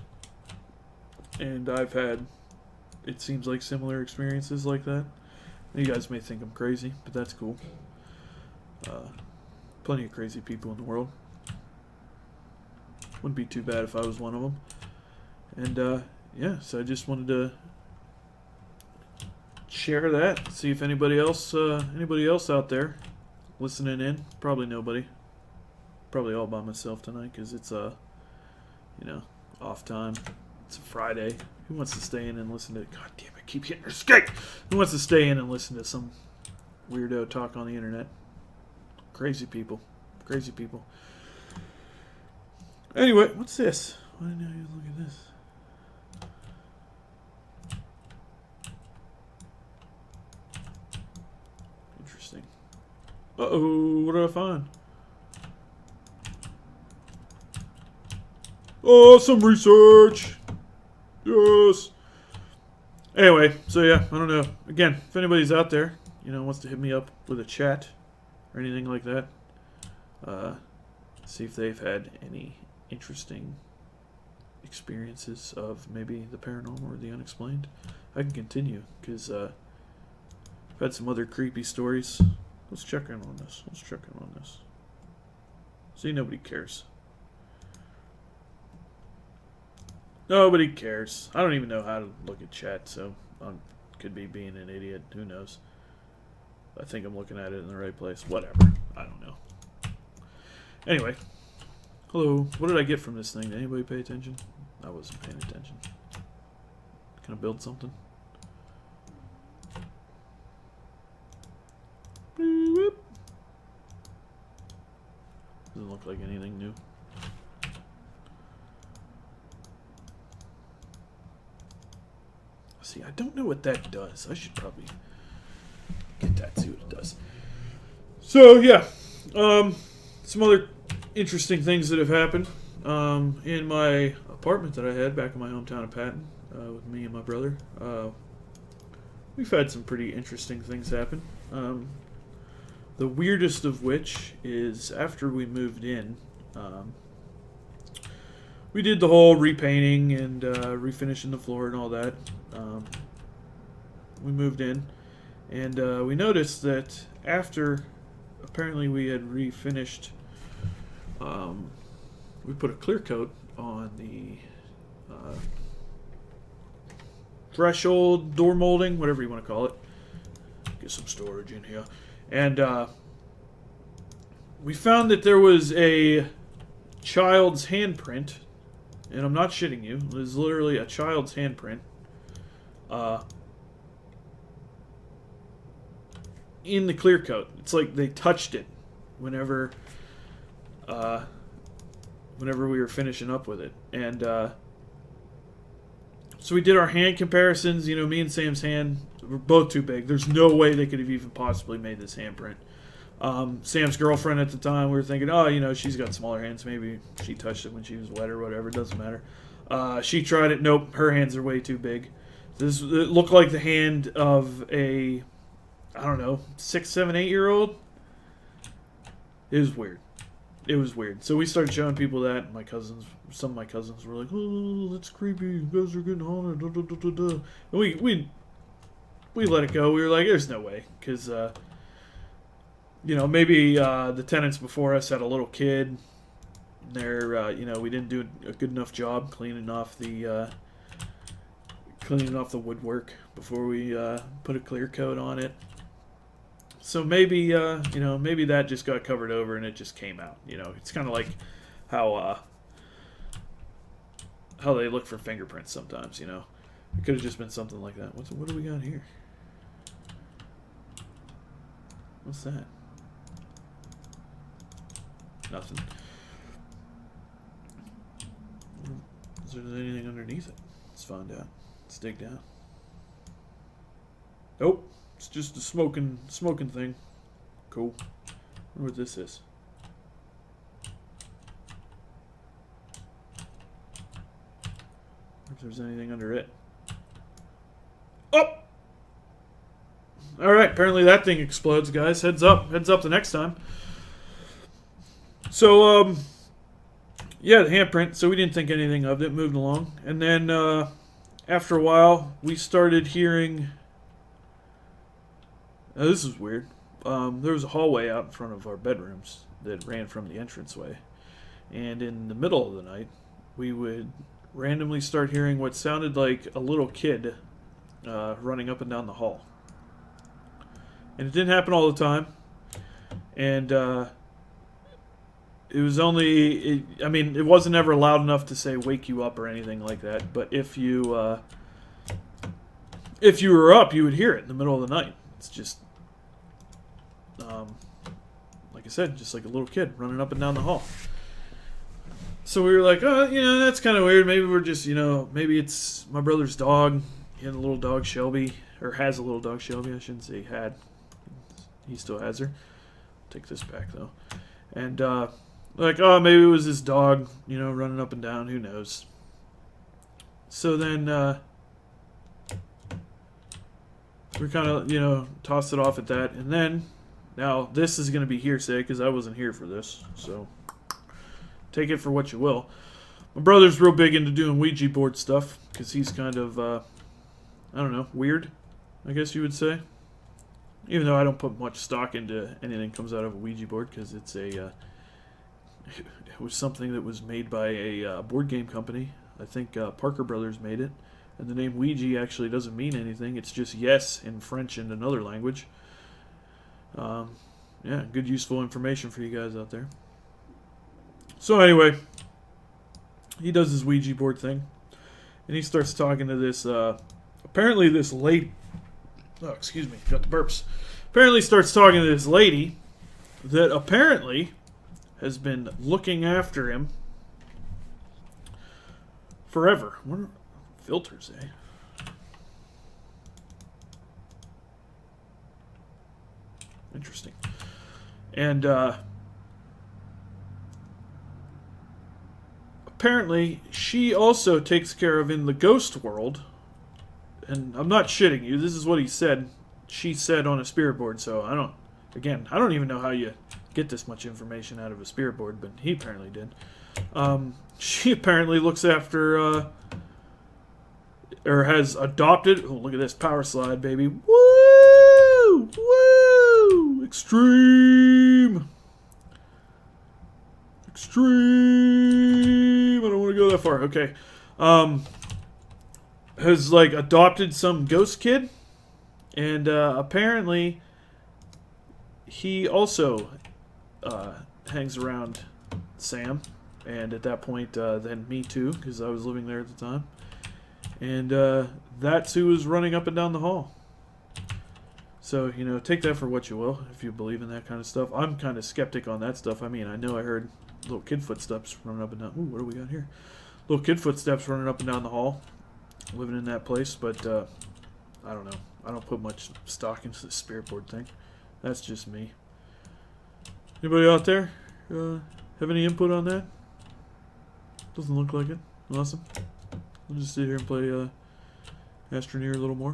Speaker 3: and I've had, it seems like, similar experiences like that. You guys may think I'm crazy, but that's cool. Plenty of crazy people in the world. Wouldn't be too bad if I was one of them. And, so I just wanted to share that. See if anybody else out there listening in. Probably nobody. Probably all by myself tonight because it's off time. It's a Friday. Who wants to stay in and listen to? God damn! I keep hitting escape. Who wants to stay in and listen to some weirdo talk on the internet? Crazy people. Crazy people. Anyway, what's this? Why didn't I look at this? Interesting. Uh-oh, what did I find? Oh, some research! Yes! Anyway, so yeah, I don't know. Again, if anybody's out there, wants to hit me up with a chat or anything like that, see if they've had any interesting experiences of maybe the paranormal or the unexplained, I can continue, because I've had some other creepy stories. Let's check in on this. See, nobody cares. Nobody cares. I don't even know how to look at chat, so I could be being an idiot. Who knows? I think I'm looking at it in the right place. Whatever. I don't know. Anyway. Hello. What did I get from this thing? Did anybody pay attention? I wasn't paying attention. Can I build something? Boop. Doesn't look like anything new. See, I don't know what that does. I should probably get that, see what it does. So, yeah. Some other interesting things that have happened in my apartment that I had back in my hometown of Patton with me and my brother. we've had some pretty interesting things happen. The weirdest of which is after we moved in, we did the whole repainting and refinishing the floor and all that. We moved in, and we noticed that after apparently we had refinished, we put a clear coat on the threshold, door molding, whatever you want to call it. Get some storage in here. And we found that there was a child's handprint, and I'm not shitting you, it was literally a child's handprint in the clear coat. It's like they touched it whenever we were finishing up with it. And so we did our hand comparisons. You know, me and Sam's hand were both too big. There's no way they could have even possibly made this handprint. Sam's girlfriend at the time, we were thinking, oh, you know, she's got smaller hands. Maybe she touched it when she was wet or whatever. It doesn't matter. She tried it. Nope, her hands are way too big. It looked like the hand of a, I don't know, 6, 7, 8-year-old. It was weird. It was weird. So we started showing people that. Some of my cousins were like, "Oh, that's creepy. You guys are getting haunted." Da, da, da, da, da. And we let it go. We were like, "There's no way," because you know, maybe the tenants before us had a little kid. They're you know, we didn't do a good enough job cleaning off the woodwork before we put a clear coat on it. So maybe, you know, maybe that just got covered over and it just came out. You know, it's kind of like how they look for fingerprints sometimes. You know, it could have just been something like that. What do we got here? What's that? Nothing. Is there anything underneath it? Let's find out. Let's dig down. Nope. It's just a smoking thing. Cool. I wonder what this is. If there's anything under it. Oh! Alright, apparently that thing explodes, guys. Heads up the next time. So, yeah, the handprint. So we didn't think anything of it. Moved along. And then, after a while, we started hearing... Now, this is weird. There was a hallway out in front of our bedrooms that ran from the entranceway. And in the middle of the night, we would randomly start hearing what sounded like a little kid running up and down the hall. And it didn't happen all the time. And it was only... it wasn't ever loud enough to say wake you up or anything like that. But if you were up, you would hear it in the middle of the night. It's just... like I said, just like a little kid running up and down the hall. So we were like, oh, you know, that's kind of weird. Maybe we're just, you know, maybe it's my brother's dog. He had a little dog, Shelby, or has a little dog, Shelby. I shouldn't say had. He still has her. Take this back, though. And, like, oh, maybe it was his dog, you know, running up and down. Who knows? So then, we kind of, you know, tossed it off at that. And then, now, this is going to be hearsay because I wasn't here for this. So, take it for what you will. My brother's real big into doing Ouija board stuff because he's kind of, I don't know, weird, I guess you would say. Even though I don't put much stock into anything that comes out of a Ouija board because it's it was something that was made by a board game company. I think Parker Brothers made it. And the name Ouija actually doesn't mean anything. It's just yes in French and another language. Yeah, good useful information for you guys out there. So anyway, he does his Ouija board thing. And he starts talking to this, apparently this lady... Oh, excuse me, got the burps. Apparently starts talking to this lady that apparently has been looking after him forever. What are filters, eh? Interesting. And apparently she also takes care of, in the ghost world, and I'm not shitting you. This is what he said. She said on a spirit board. So I don't even know how you get this much information out of a spirit board, but he apparently did. She apparently looks after, or has adopted. Oh, look at this power slide, baby! Woo, woo, extreme. Extreme. I don't want to go that far. Okay. Has like adopted some ghost kid, and apparently he also hangs around Sam, and at that point, then me too, because I was living there at the time, and that's who was running up and down the hall. So, take that for what you will, if you believe in that kind of stuff. I'm kind of skeptic on that stuff. I mean, I know I heard little kid footsteps running up and down. Ooh, what do we got here? Little kid footsteps running up and down the hall, living in that place, but I don't know. I don't put much stock into the spirit board thing. That's just me. Anybody out there have any input on that? Doesn't look like it. Awesome. We'll just sit here and play Astroneer a little more.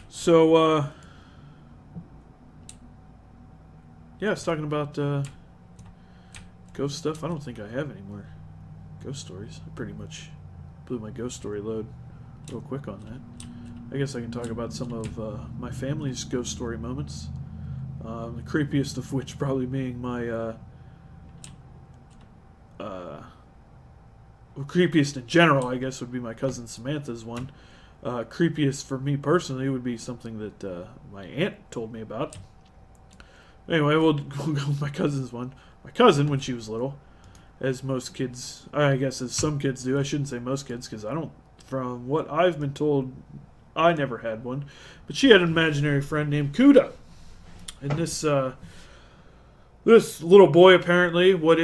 Speaker 3: So, yeah, I was talking about ghost stuff. I don't think I have any more ghost stories. I pretty much blew my ghost story load real quick on that. I guess I can talk about some of my family's ghost story moments. The creepiest of which probably being my well, creepiest in general, I guess, would be my cousin Samantha's one. Creepiest for me personally would be something that my aunt told me about. Anyway, we'll go with my cousin's one. My cousin, when she was little, as most kids, I guess as some kids do, I shouldn't say most kids, because I don't, from what I've been told, I never had one, but she had an imaginary friend named Kuda. And this little boy, apparently, what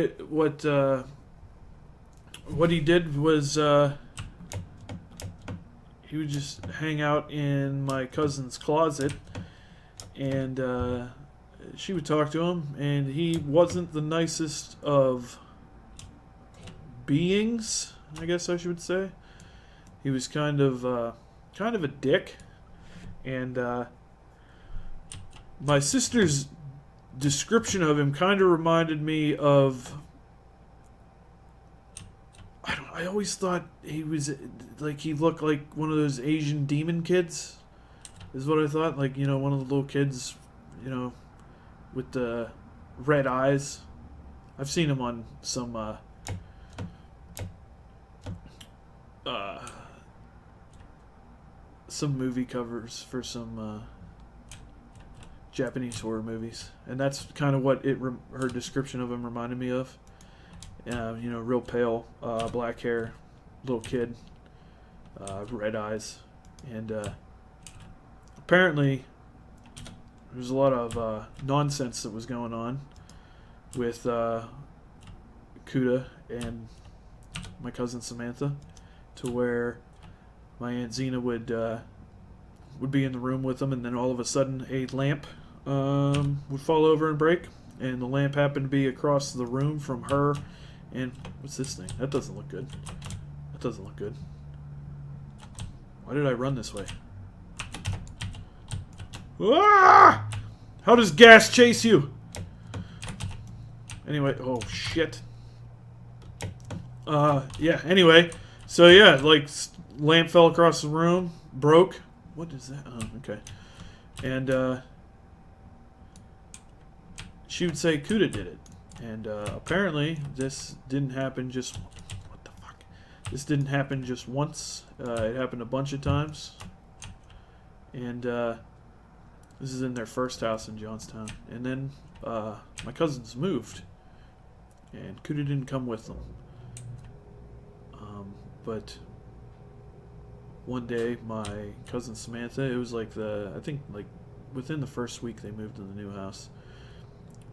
Speaker 3: he did was he would just hang out in my cousin's closet, and she would talk to him, and he wasn't the nicest of beings, I guess I should say. He was kind of a dick, and my sister's description of him kind of reminded me of, I always thought he was like, he looked like one of those Asian demon kids, is what I thought. Like, one of the little kids, with the red eyes. I've seen him on some movie covers for some Japanese horror movies, and that's kind of what her description of him reminded me of. Real pale, black hair, little kid, red eyes, and apparently there's a lot of nonsense that was going on with Kuda and my cousin Samantha, to where my Aunt Zena would be in the room with them, and then all of a sudden a lamp would fall over and break, and the lamp happened to be across the room from her. And what's this thing? That doesn't look good. That doesn't look good. Why did I run this way? Ah! How does gas chase you? Anyway, oh shit. Yeah, anyway. So yeah, like, lamp fell across the room, broke. What is that? Oh, okay. And she would say Kuda did it. And apparently this didn't happen just... What the fuck? This didn't happen just once. It happened a bunch of times. And this is in their first house in Johnstown. And then my cousins moved. And Kuda didn't come with them. But one day, my cousin Samantha, it was like I think like within the first week they moved to the new house.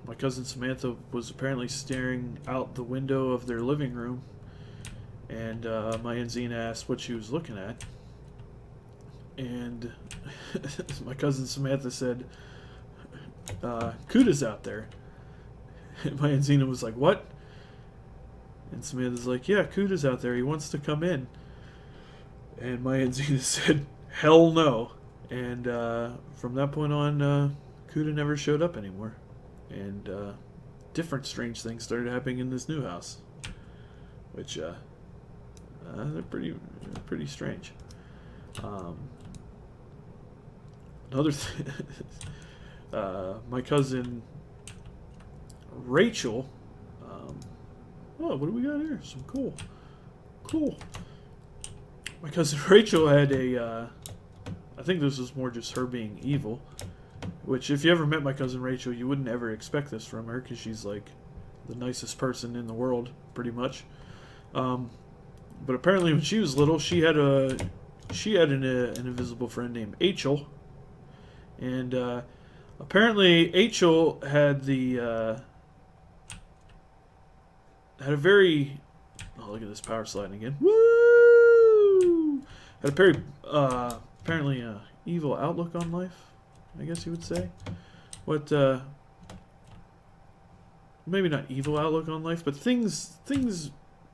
Speaker 3: My cousin Samantha was apparently staring out the window of their living room, and my Aunt Zena asked what she was looking at, and my cousin Samantha said, Kuda's out there. And my Aunt Zena was like, what? And Samantha's like, yeah, Kuda's out there. He wants to come in. And my Enzina said, hell no. And from that point on, Kuda never showed up anymore. And different strange things started happening in this new house. Which, they're pretty strange. Another thing, my cousin Rachel. Oh, what do we got here? Some cool. My cousin Rachel had a. I think this was more just her being evil. Which, if you ever met my cousin Rachel, you wouldn't ever expect this from her because she's like the nicest person in the world, pretty much. But apparently, when she was little, she had an invisible friend named Achel, and apparently Achel had had a very look at this power sliding again. Woo! Had a very apparently evil outlook on life, I guess you would say. What maybe not evil outlook on life, but things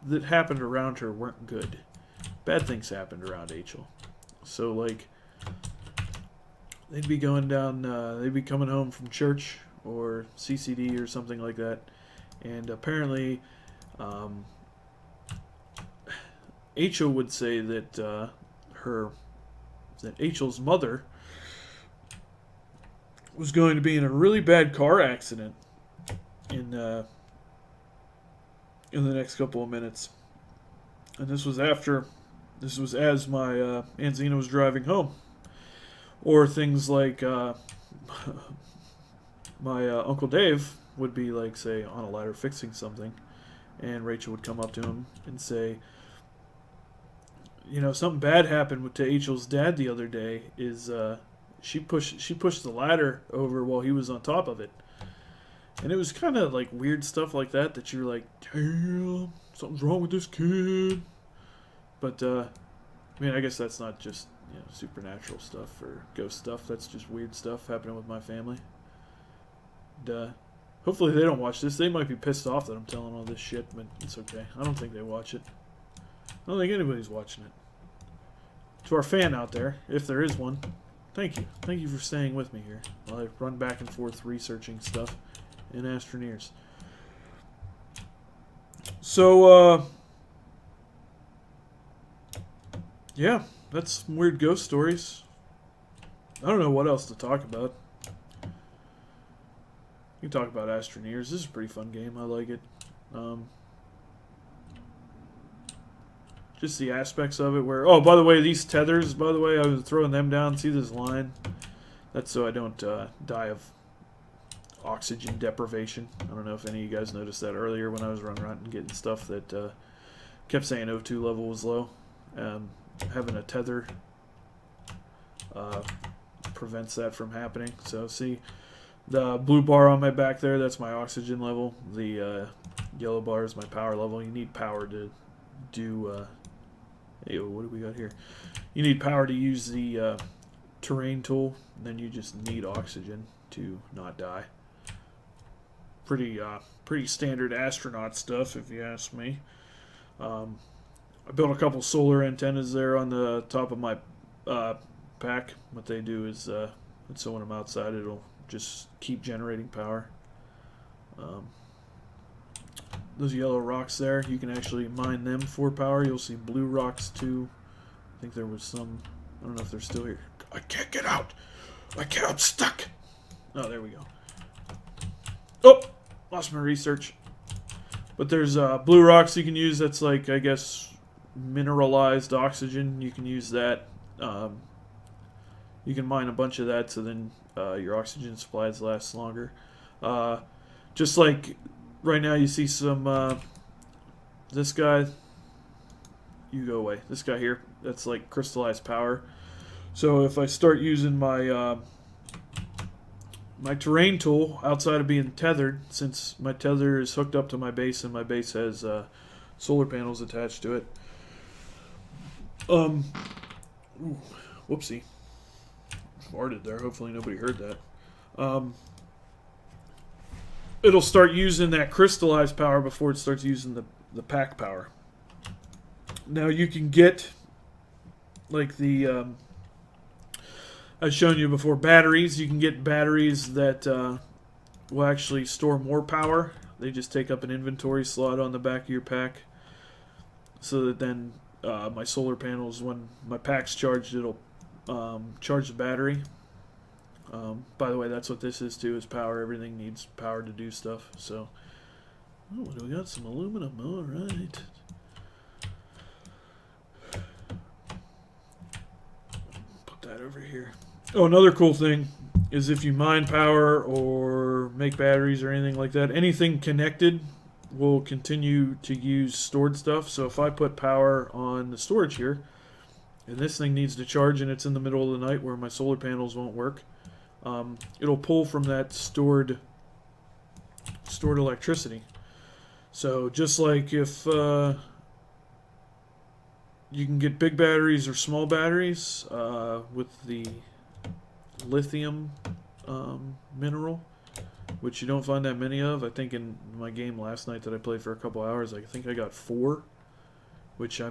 Speaker 3: that happened around her weren't good. Bad things happened around Achel. So, like, they'd be going down, they'd be coming home from church or CCD or something like that. And apparently, Achel would say that that Achel's mother was going to be in a really bad car accident in the next couple of minutes. And this was as my Aunt Zena was driving home. Or things like my Uncle Dave would be, like, say, on a ladder fixing something, and Rachel would come up to him and say, you know, something bad happened to Achel's dad the other day. Is she pushed the ladder over while he was on top of it. And it was kind of like weird stuff like that you're like, damn, something's wrong with this kid. But, I mean, I guess that's not just, you know, supernatural stuff or ghost stuff. That's just weird stuff happening with my family. And, hopefully they don't watch this. They might be pissed off that I'm telling all this shit, but it's okay. I don't think they watch it. I don't think anybody's watching it. To our fan out there, if there is one, thank you. Thank you for staying with me here while I run back and forth researching stuff in Astroneers. So, yeah, that's some weird ghost stories. I don't know what else to talk about. You can talk about Astroneers. This is a pretty fun game. I like it. Just the aspects of it where... Oh, by the way, these tethers, by the way, I was throwing them down. See this line? That's so I don't die of oxygen deprivation. I don't know if any of you guys noticed that earlier when I was running around and getting stuff that kept saying O2 level was low. Having a tether prevents that from happening. So see the blue bar on my back there, that's my oxygen level. The yellow bar is my power level. You need power to do hey, what do we got here? You need power to use the terrain tool, and then you just need oxygen to not die. Pretty standard astronaut stuff, if you ask me. I built a couple solar antennas there on the top of my pack. What they do is, so when I'm outside, it'll just keep generating power. Those yellow rocks there, you can actually mine them for power. You'll see blue rocks too. I think there was some. I don't know if they're still here. I can't get out. I'm stuck. Oh, there we go. Oh, lost my research. But there's blue rocks you can use. That's like, I guess, mineralized oxygen. You can use that. You can mine a bunch of that, so then your oxygen supplies last longer. Just like right now, you see some. This guy. You go away. This guy here. That's like crystallized power. So if I start using my my terrain tool outside of being tethered, since my tether is hooked up to my base and my base has solar panels attached to it. Ooh, whoopsie. Farted there. Hopefully nobody heard that. It'll start using that crystallized power before it starts using the pack power. Now you can get like the I've shown you before, batteries. You can get batteries that will actually store more power. They just take up an inventory slot on the back of your pack, so that then my solar panels, when my pack's charged, it'll charge the battery. By the way, that's what this is too, is power. Everything needs power to do stuff. So, oh, what do we got? Some aluminum. All right. Put that over here. Oh, another cool thing is if you mine power or make batteries or anything like that, anything connected will continue to use stored stuff. So if I put power on the storage here, and this thing needs to charge and it's in the middle of the night where my solar panels won't work, it'll pull from that stored electricity. So just like if you can get big batteries or small batteries with the lithium mineral, which you don't find that many of. I think in my game last night that I played for a couple hours, I think I got 4, which I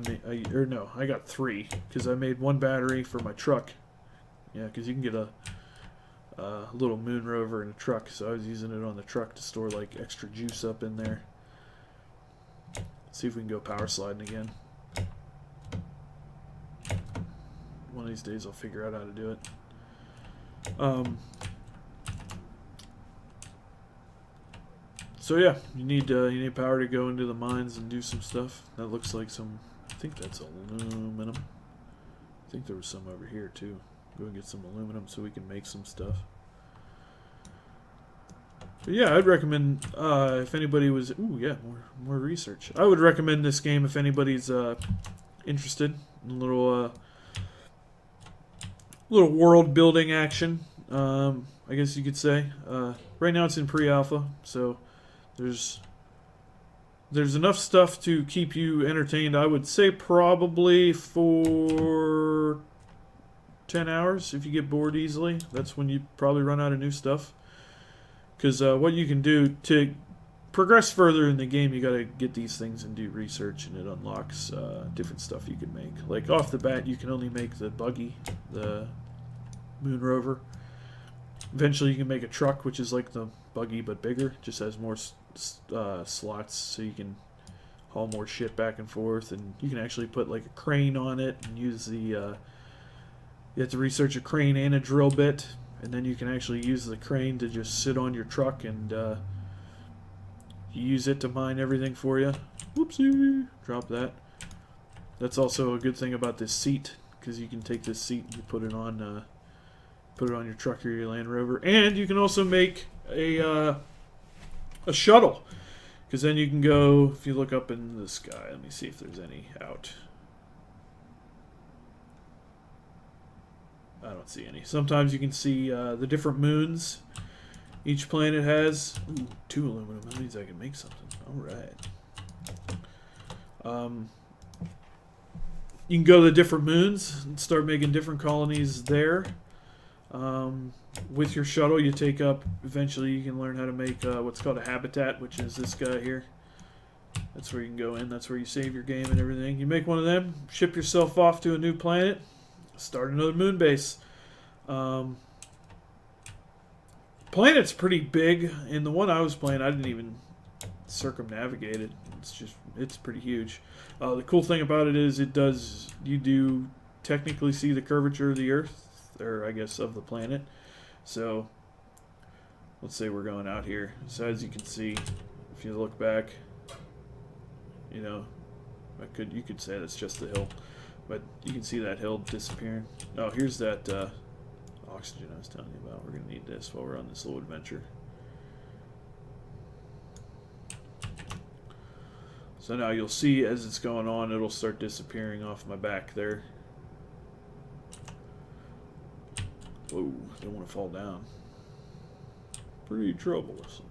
Speaker 3: got 3 because I made 1 battery for my truck. Yeah, because you can get a little moon rover in a truck, so I was using it on the truck to store like extra juice up in there. See if we can go power sliding again. One of these days I'll figure out how to do it. So yeah, you need power to go into the mines and do some stuff. That looks like some. I think that's aluminum. I think there was some over here too. Go and get some aluminum so we can make some stuff. But yeah, I'd recommend if anybody was. Ooh yeah, more research. I would recommend this game if anybody's interested in a little world building action. I guess you could say. Right now it's in pre-alpha, so there's enough stuff to keep you entertained. I would say probably for 10 hours if you get bored easily. That's when you probably run out of new stuff. Because what you can do to progress further in the game, you got to get these things and do research, and it unlocks different stuff you can make. Like off the bat, you can only make the buggy, the moon rover. Eventually, you can make a truck, which is like the buggy but bigger. Just has more slots, so you can haul more shit back and forth. And you can actually put like a crane on it and use the. You have to research a crane and a drill bit, and then you can actually use the crane to just sit on your truck and you use it to mine everything for you. Whoopsie! Drop that. That's also a good thing about this seat, because you can take this seat and you put it on your truck or your Land Rover, and you can also make a shuttle, because then you can go. If you look up in the sky, let me see if there's any out. I don't see any. Sometimes you can see the different moons each planet has. Ooh, 2 aluminum. That means I can make something. All right. You can go to the different moons and start making different colonies there. With your shuttle, you take up. Eventually, you can learn how to make what's called a habitat, which is this guy here. That's where you can go in. That's where you save your game and everything. You make one of them, ship yourself off to a new planet, start another moon base. Planet's pretty big. In the one I was playing, I didn't even circumnavigate it. It's pretty huge. The cool thing about it is you do technically see the curvature of the Earth, or I guess of the planet. So let's say we're going out here. So as you can see, if you look back, you could say that's just the hill, but you can see that hill disappearing. Oh, here's that oxygen I was telling you about. We're gonna need this while we're on this little adventure. So now you'll see as it's going on, it'll start disappearing off my back there. Whoa, don't want to fall down. Pretty troublesome.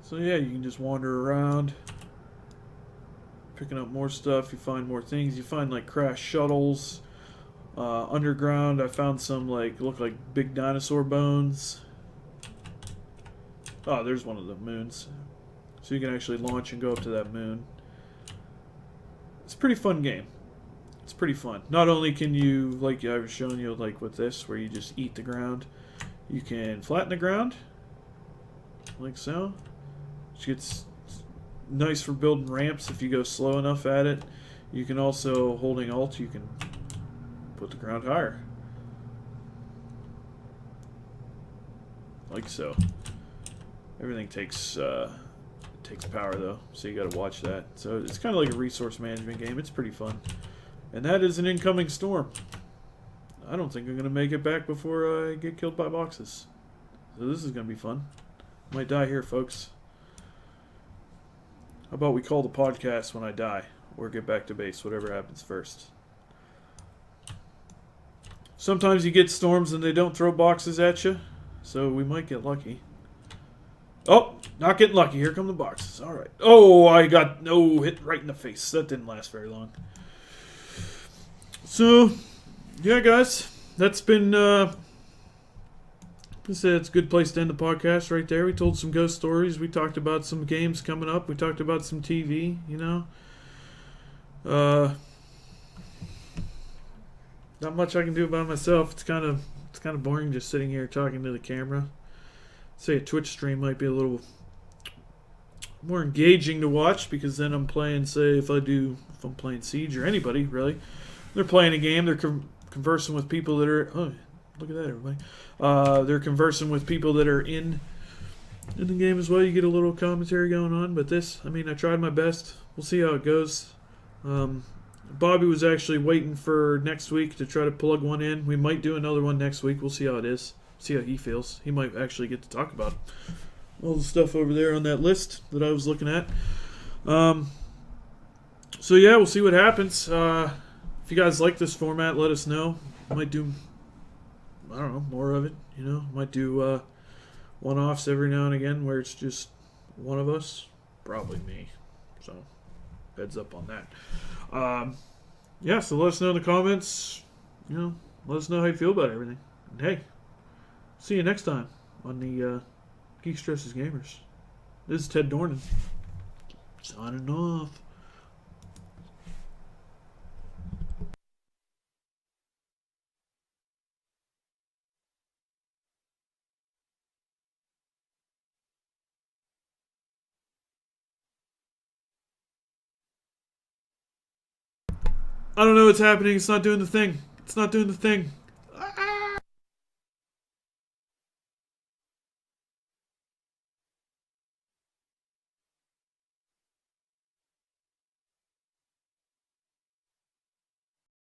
Speaker 3: So yeah, you can just wander around, picking up more stuff. You find more things. You find like crashed shuttles. Underground, I found some look like big dinosaur bones. Oh, there's one of the moons. So you can actually launch and go up to that moon. It's a pretty fun game. It's pretty fun. Not only can you, like I was showing you, like with this, where you just eat the ground, you can flatten the ground, like so. Which gets nice for building ramps if you go slow enough at it. You can also, holding Alt, you can put the ground higher. Like so. Everything takes power though, so you gotta watch that. So it's kind of like a resource management game. It's pretty fun. And that is an incoming storm. I don't think I'm gonna make it back before I get killed by boxes. So this is gonna be fun. Might die here, folks. How about we call the podcast when I die, or get back to base, whatever happens first. Sometimes you get storms and they don't throw boxes at you, so we might get lucky. Oh, not getting lucky. Here come the boxes. All right. Oh, I got hit right in the face. That didn't last very long. So, yeah, guys, that's been. It's a good place to end the podcast right there. We told some ghost stories. We talked about some games coming up. We talked about some TV. You know, not much I can do by myself. It's kind of boring just sitting here talking to the camera. Say a Twitch stream might be a little more engaging to watch, because then I'm playing, say, if I'm playing Siege, or anybody really, they're playing a game, they're conversing with people that are, oh, look at that, everybody. They're conversing with people that are in the game as well. You get a little commentary going on, but this, I mean, I tried my best. We'll see how it goes. Bobby was actually waiting for next week to try to plug one in. We might do another one next week. We'll see how it is. See how he feels. He might actually get to talk about all the stuff over there on that list that I was looking at. So yeah, we'll see what happens. If you guys like this format, let us know. I might do, I don't know, more of it. You know, might do one-offs every now and again where it's just one of us, probably me. So heads up on that. Yeah, so let us know in the comments. You know, let us know how you feel about everything. And hey, see you next time on the Geek Stresses Gamers. This is Ted Dornan, signing off. I don't know what's happening. It's not doing the thing. It's not doing the thing.